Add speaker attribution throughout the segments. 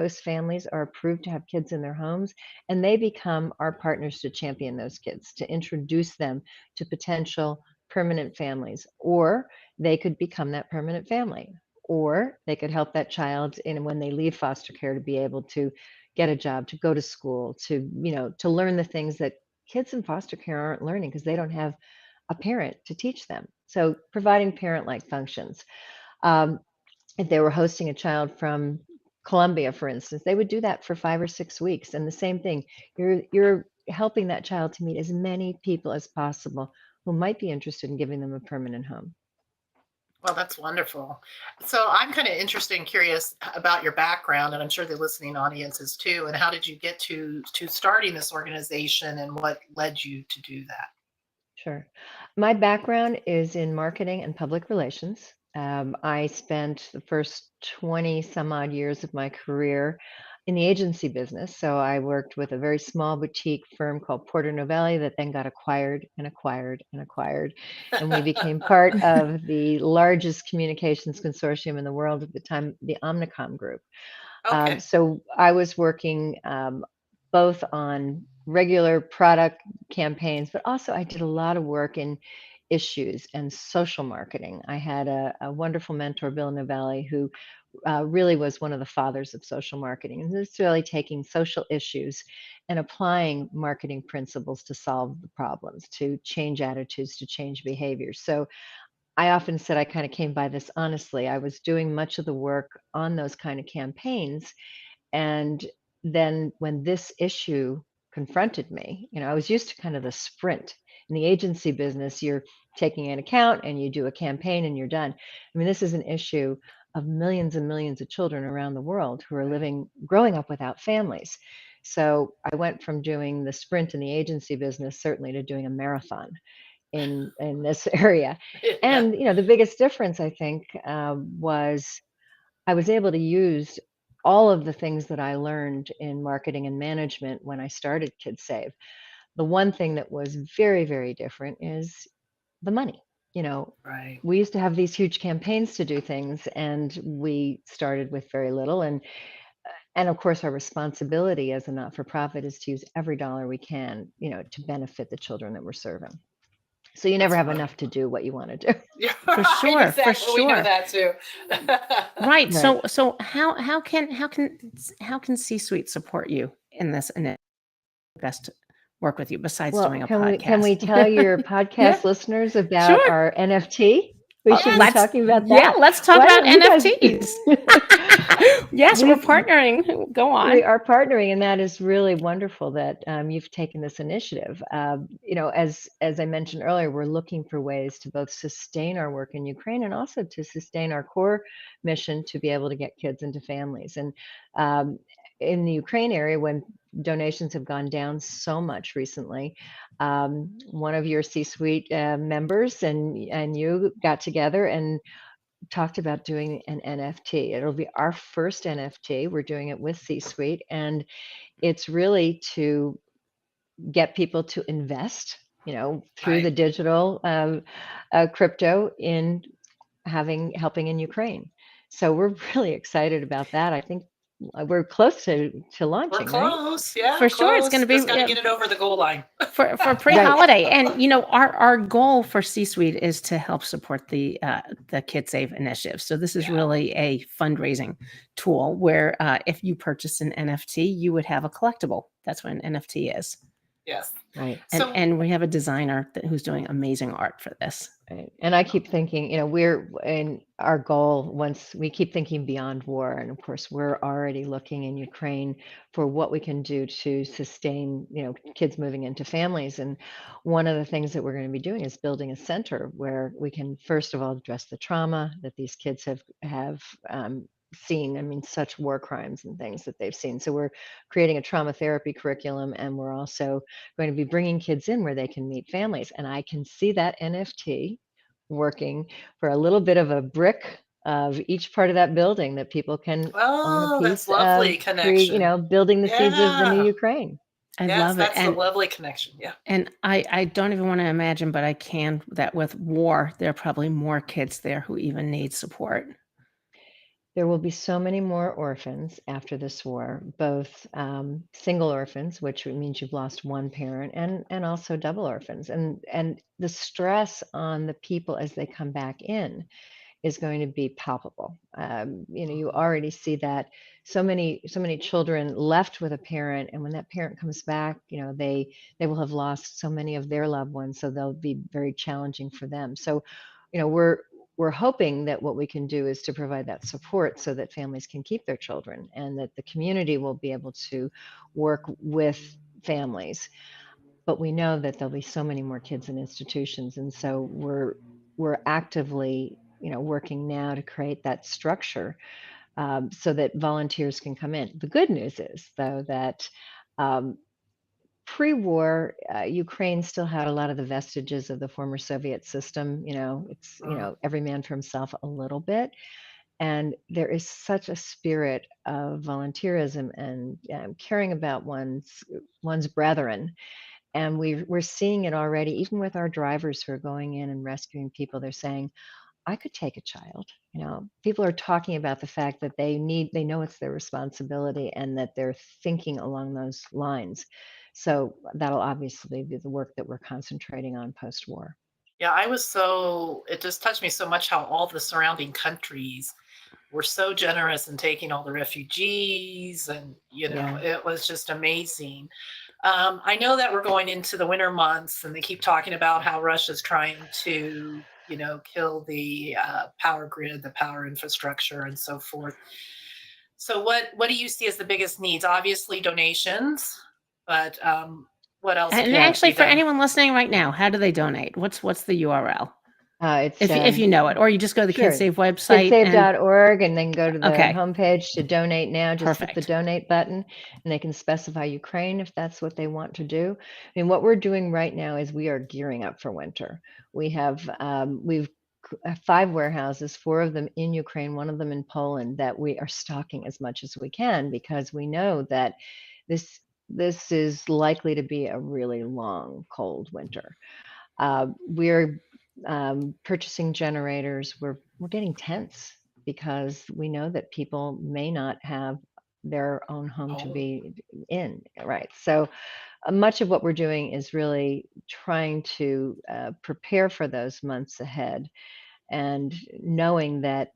Speaker 1: host families are approved to have kids in their homes, and they become our partners to champion those kids, to introduce them to potential permanent families, or they could become that permanent family, or they could help that child in when they leave foster care to be able to get a job, to go to school, to, to learn the things that kids in foster care aren't learning because they don't have a parent to teach them. So providing parent-like functions. Um, if they were hosting a child from Colombia, for instance, they would do that for 5 or 6 weeks. And the same thing, you're helping that child to meet as many people as possible who might be interested in giving them a permanent home.
Speaker 2: Well, that's wonderful. So I'm kind of interested and curious about your background, and I'm sure the listening audience is too. And how did you get to starting this organization, and what led you to do that?
Speaker 1: Sure. My background is in marketing and public relations. I spent the first 20 some odd years of my career in the agency business. So I worked with a very small boutique firm called Porter Novelli that then got acquired and acquired and acquired. And we became part of the largest communications consortium in the world at the time, the Omnicom Group.
Speaker 2: Okay.
Speaker 1: So I was working both on regular product campaigns, but also I did a lot of work in issues and social marketing. I had a wonderful mentor, Bill Novelli, who really was one of the fathers of social marketing. And this is really taking social issues and applying marketing principles to solve the problems, to change attitudes, to change behaviors. So I often said I kind of came by this honestly. I was doing much of the work on those kind of campaigns. And then when this issue confronted me, I was used to kind of the sprint. In the agency business, you're taking an account and you do a campaign and you're done. I mean, this is an issue of millions and millions of children around the world who are growing up without families. So I went from doing the sprint in the agency business, certainly, to doing a marathon in this area. And the biggest difference, I think, was I was able to use all of the things that I learned in marketing and management when I started KidSave. The one thing that was very, very different is the money.
Speaker 2: Right.
Speaker 1: We used to have these huge campaigns to do things, and we started with very little. And of course, our responsibility as a not-for-profit is to use every dollar we can, to benefit the children that we're serving. So you never have enough to do what you want to do.
Speaker 2: Yeah,
Speaker 3: For sure,
Speaker 2: exactly.
Speaker 3: for sure.
Speaker 2: We know that too.
Speaker 3: Right. So how can CSweet support you in this and best work with you besides doing a podcast?
Speaker 1: Can we tell your podcast listeners about our NFT? We should be talking about that.
Speaker 3: Yeah, let's talk about NFTs. Yes, we're partnering. Go on.
Speaker 1: We are partnering, and that is really wonderful that you've taken this initiative. As I mentioned earlier, we're looking for ways to both sustain our work in Ukraine and also to sustain our core mission to be able to get kids into families. And in the Ukraine area, when donations have gone down so much recently, one of your CSweet members and you got together and talked about doing an NFT. It'll be our first NFT. We're doing it with CSweet, and it's really to get people to invest, through the digital crypto in helping in Ukraine. So we're really excited about that. I think we're close to launching.
Speaker 2: We're close, right? Yeah.
Speaker 3: For sure, it's going to be.
Speaker 2: Just got to get it over the goal line
Speaker 3: for pre-holiday. And our goal for CSweet is to help support the KidSave initiative. So this is really a fundraising tool where if you purchase an NFT, you would have a collectible. That's what an NFT is.
Speaker 2: Yes.
Speaker 1: Right.
Speaker 3: And we have a designer who's doing amazing art for this.
Speaker 1: Right. And I keep thinking, we're in our goal once we keep thinking beyond war. And of course, we're already looking in Ukraine for what we can do to sustain, kids moving into families. And one of the things that we're going to be doing is building a center where we can, first of all, address the trauma that these kids have seen. I mean, such war crimes and things that they've seen. So we're creating a trauma therapy curriculum, and we're also going to be bringing kids in where they can meet families. And I can see that NFT working for a little bit of a brick of each part of that building that people can own a piece
Speaker 2: that's lovely
Speaker 1: of,
Speaker 2: connection.
Speaker 1: Building the seeds of the new Ukraine.
Speaker 3: I love it.
Speaker 2: That's a lovely connection. Yeah.
Speaker 3: And I don't even want to imagine, but I can, that with war, there are probably more kids there who even need support.
Speaker 1: There will be so many more orphans after this war, both single orphans, which means you've lost one parent, and also double orphans. And the stress on the people as they come back in is going to be palpable. You already see that so many children left with a parent, and when that parent comes back, they will have lost so many of their loved ones, so they'll be very challenging for them. So, we're hoping that what we can do is to provide that support so that families can keep their children, and that the community will be able to work with families. But we know that there'll be so many more kids in institutions, and so we're actively working now to create that structure, so that volunteers can come in. The good news is, though, that um, pre-war, Ukraine still had a lot of the vestiges of the former Soviet system. It's every man for himself a little bit, and there is such a spirit of volunteerism and caring about one's brethren. And we're seeing it already, even with our drivers who are going in and rescuing people. They're saying, I could take a child. People are talking about the fact that they know it's their responsibility, and that they're thinking along those lines. So that'll obviously be the work that we're concentrating on post-war.
Speaker 2: Yeah, it just touched me so much how all the surrounding countries were so generous in taking all the refugees, and
Speaker 1: Yeah.
Speaker 2: it was just amazing. I know that we're going into the winter months, and they keep talking about how Russia's trying to, kill the power grid, the power infrastructure, and so forth. So what do you see as the biggest needs? Obviously donations, but what else?
Speaker 3: And
Speaker 2: can
Speaker 3: actually,
Speaker 2: be
Speaker 3: for
Speaker 2: done?
Speaker 3: anyone listening right now, how do they donate? What's the URL?
Speaker 1: It's
Speaker 3: If you know it, or you just go to the
Speaker 1: sure.
Speaker 3: KidSave website.
Speaker 1: KidSave.org, and then go to the
Speaker 3: Okay.
Speaker 1: homepage to donate now. Just hit the
Speaker 3: Perfect.
Speaker 1: donate button, and they can specify Ukraine if that's what they want to do. I mean, what we're doing right now is we are gearing up for winter. We've 5 warehouses, 4 of them in Ukraine, 1 of them in Poland, that we are stocking as much as we can, because we know that this is likely to be a really long, cold winter. We're purchasing generators. We're getting tents, because we know that people may not have their own home to be in, right? So much of what we're doing is really trying to prepare for those months ahead, and knowing that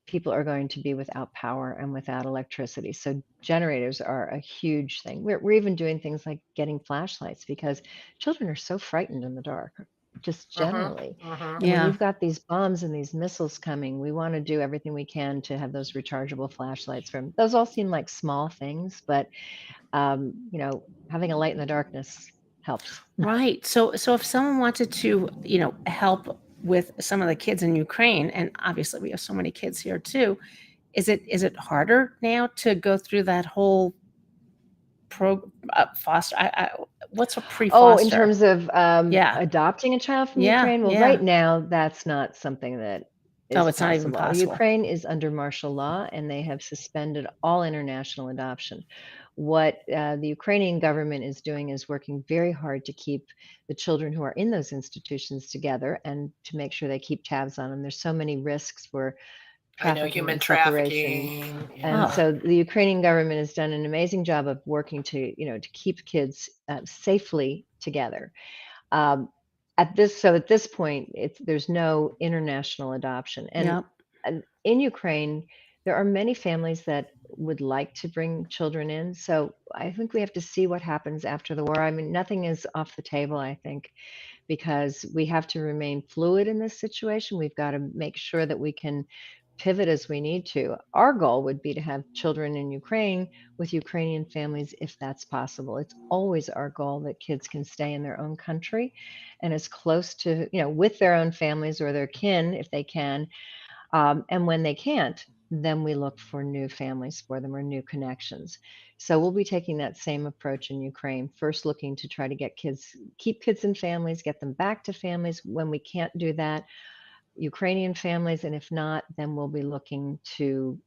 Speaker 1: people are going to be without power and without electricity. So generators are a huge thing. We're even doing things like getting flashlights, because children are so frightened in the dark, just generally. And when
Speaker 3: Yeah.
Speaker 1: you've got these bombs and these missiles coming, we want to do everything we can to have those rechargeable flashlights. Those all seem like small things, but having a light in the darkness helps.
Speaker 3: Right. So if someone wanted to, help with some of the kids in Ukraine, and obviously we have so many kids here too, is it harder now to go through that whole foster? What's a pre-foster?
Speaker 1: Oh, in terms of
Speaker 3: Yeah.
Speaker 1: adopting a child from
Speaker 3: Yeah,
Speaker 1: Ukraine? Well,
Speaker 3: yeah.
Speaker 1: right now, that's not something that is
Speaker 3: It's not even possible.
Speaker 1: Ukraine is under martial law, and they have suspended all international adoption. What the Ukrainian government is doing is working very hard to keep the children who are in those institutions together, and to make sure they keep tabs on them. There's so many risks for
Speaker 2: I know
Speaker 1: trafficking
Speaker 2: human
Speaker 1: and separation.
Speaker 2: trafficking.
Speaker 1: And
Speaker 3: Oh.
Speaker 1: so the Ukrainian government has done an amazing job of working to keep kids safely together. Um, at this point, there's no international adoption.
Speaker 3: Yep.
Speaker 1: And in Ukraine, there are many families that would like to bring children in. So I think we have to see what happens after the war. I mean, nothing is off the table, I think, because we have to remain fluid in this situation. We've got to make sure that we can pivot as we need to. Our goal would be to have children in Ukraine with Ukrainian families, if that's possible. It's always our goal that kids can stay in their own country, and as close to, with their own families or their kin if they can. And when they can't, then we look for new families for them, or new connections. So we'll be taking that same approach in Ukraine, first looking to try to keep kids in families, get them back to families. When we can't do that, Ukrainian families, and if not, then we'll be looking to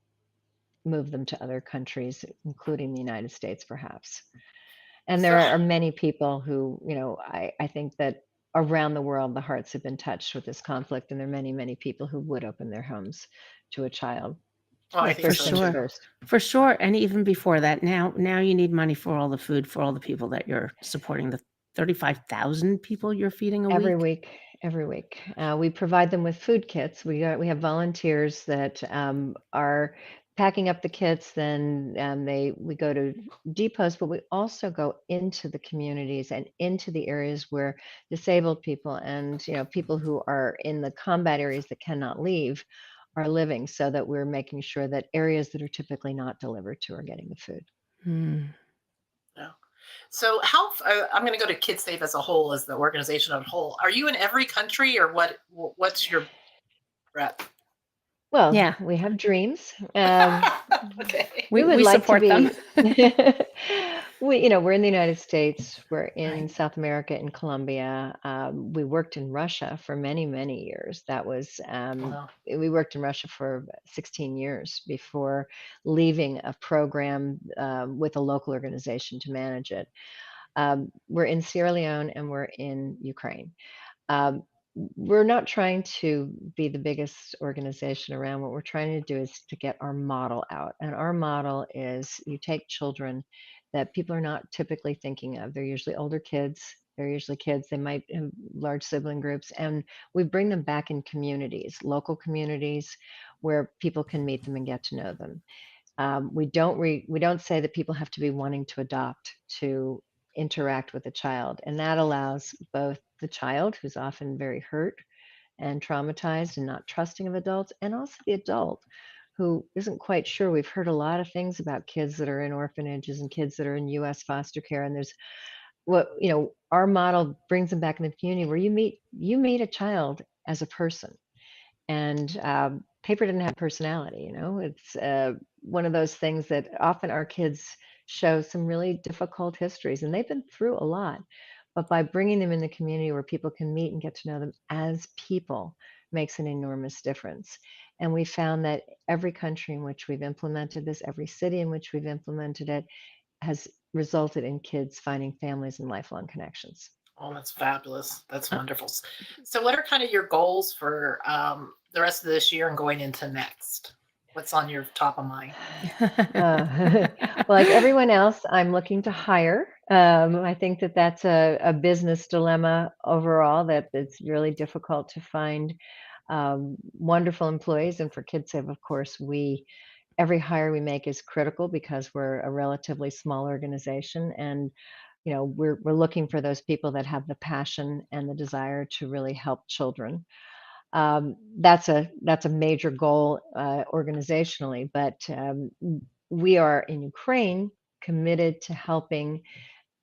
Speaker 1: move them to other countries, including the United States, perhaps. And there are many people who, I think that around the world, the hearts have been touched with this conflict, and there are many, many people who would open their homes to a child.
Speaker 2: Oh, I
Speaker 1: Yeah,
Speaker 2: think
Speaker 3: for
Speaker 1: first
Speaker 2: so
Speaker 1: things
Speaker 3: sure.
Speaker 2: too.
Speaker 1: first.
Speaker 3: For sure. And even before that, now you need money for all the food for all the people that you're supporting. The 35,000 people you're feeding a
Speaker 1: Every
Speaker 3: week.
Speaker 1: week, every week. We provide them with food kits. We have volunteers that are packing up the kits. Then we go to depots, but we also go into the communities and into the areas where disabled people and people who are in the combat areas that cannot leave are living, so that we're making sure that areas that are typically not delivered to are getting the food.
Speaker 3: Hmm.
Speaker 2: Yeah. So I'm going to go to KidSave as a whole, as the organization as a whole. Are you in every country, or what's your breadth?
Speaker 1: Well,
Speaker 3: Yeah.
Speaker 1: we have dreams.
Speaker 2: Okay.
Speaker 1: We would
Speaker 3: We
Speaker 1: like to
Speaker 3: support them.
Speaker 1: be, we're in the United States, we're in
Speaker 3: Right.
Speaker 1: South America, in Colombia. We worked in Russia for many, many years.
Speaker 2: Wow.
Speaker 1: We worked in Russia for 16 years before leaving a program with a local organization to manage it. We're in Sierra Leone and we're in Ukraine. Um, we're not trying to be the biggest organization around. What we're trying to do is to get our model out. And our model is you take children that people are not typically thinking of. They're usually older kids. They're usually kids. They might have large sibling groups. And we bring them back in communities, local communities, where people can meet them and get to know them. We don't say that people have to be wanting to adopt to interact with a child, and that allows both the child, who's often very hurt and traumatized and not trusting of adults, and also the adult who isn't quite sure. We've heard a lot of things about kids that are in orphanages and kids that are in U.S. foster care, and there's our model brings them back in the community where you meet a child as a person. And paper didn't have personality. It's one of those things that often our kids show some really difficult histories, and they've been through a lot. But by bringing them in the community where people can meet and get to know them as people makes an enormous difference. And we found that every country in which we've implemented this, every city in which we've implemented it, has resulted in kids finding families and lifelong connections.
Speaker 2: Oh, that's fabulous. That's wonderful. So what are kind of your goals for the rest of this year and going into next? What's on your top of mind?
Speaker 1: Well, like everyone else, I'm looking to hire. I think that that's a business dilemma overall, that it's really difficult to find wonderful employees. And for KidSave, of course, every hire we make is critical because we're a relatively small organization, and we're looking for those people that have the passion and the desire to really help children. That's a major goal organizationally, but we are in Ukraine committed to helping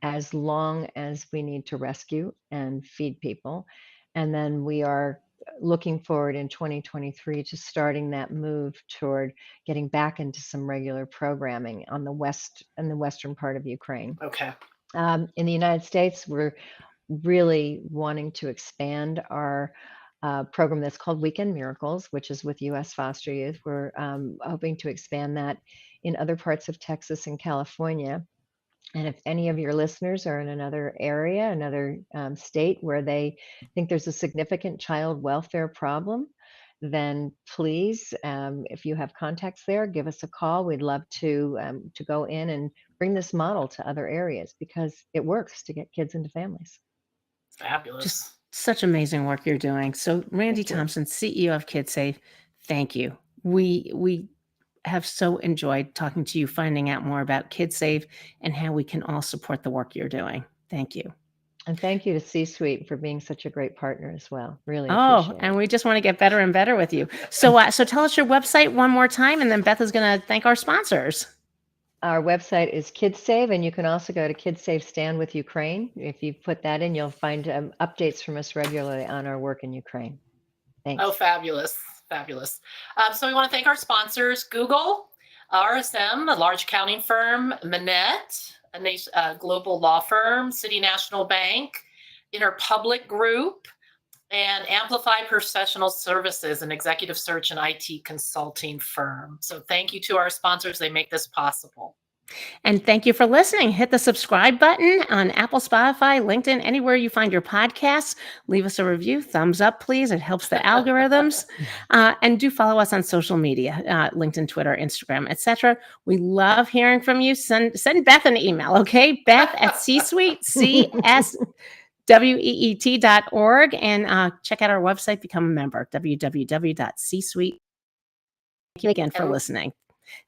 Speaker 1: as long as we need to rescue and feed people. And then we are looking forward in 2023 to starting that move toward getting back into some regular programming in the western part of Ukraine.
Speaker 2: Okay.
Speaker 1: In the United States, we're really wanting to expand our program that's called Weekend Miracles, which is with U.S. foster youth. We're hoping to expand that in other parts of Texas and California. And if any of your listeners are in another area, another state where they think there's a significant child welfare problem, then please, if you have contacts there, give us a call. We'd love to go in and bring this model to other areas because it works to get kids into families.
Speaker 2: Fabulous.
Speaker 3: Just such amazing work you're doing. So Randi
Speaker 1: Thank you.
Speaker 3: Thompson, CEO of KidSave, thank you. We have so enjoyed talking to you, finding out more about KidSave and how we can all support the work you're doing. Thank you.
Speaker 1: And thank you to CSweet for being such a great partner as well. Really
Speaker 3: Oh,
Speaker 1: appreciate
Speaker 3: and
Speaker 1: it.
Speaker 3: we just want to get better and better with you. So, so tell us your website one more time, and then Beth is going to thank our sponsors.
Speaker 1: Our website is KidSave, and you can also go to KidSave Stand with Ukraine. If you put that in, you'll find updates from us regularly on our work in Ukraine. Thanks.
Speaker 2: Oh, fabulous. Fabulous. So we want to thank our sponsors, Google, RSM, a large accounting firm, Manette, a global law firm, City National Bank, Interpublic Group, and Amplify Professional Services, an executive search and IT consulting firm. So thank you to our sponsors. They make this possible.
Speaker 3: And thank you for listening. Hit the subscribe button on Apple, Spotify, LinkedIn, anywhere you find your podcasts. Leave us a review. Thumbs up, please. It helps the algorithms. And do follow us on social media, LinkedIn, Twitter, Instagram, etc. We love hearing from you. Send Beth an email, okay? Beth at CSweet, CSweet.org. And check out our website, become a member, www.csweet. Thank you again for listening.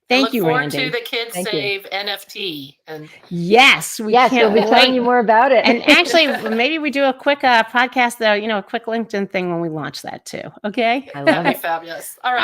Speaker 3: Thank you, Randy.
Speaker 2: Look forward to the KidSave NFT. And
Speaker 3: yes,
Speaker 1: we'll be telling you more about it.
Speaker 3: And actually, maybe we do a quick podcast, though, a quick LinkedIn thing when we launch that too. Okay.
Speaker 1: I love it.
Speaker 2: Fabulous. All right.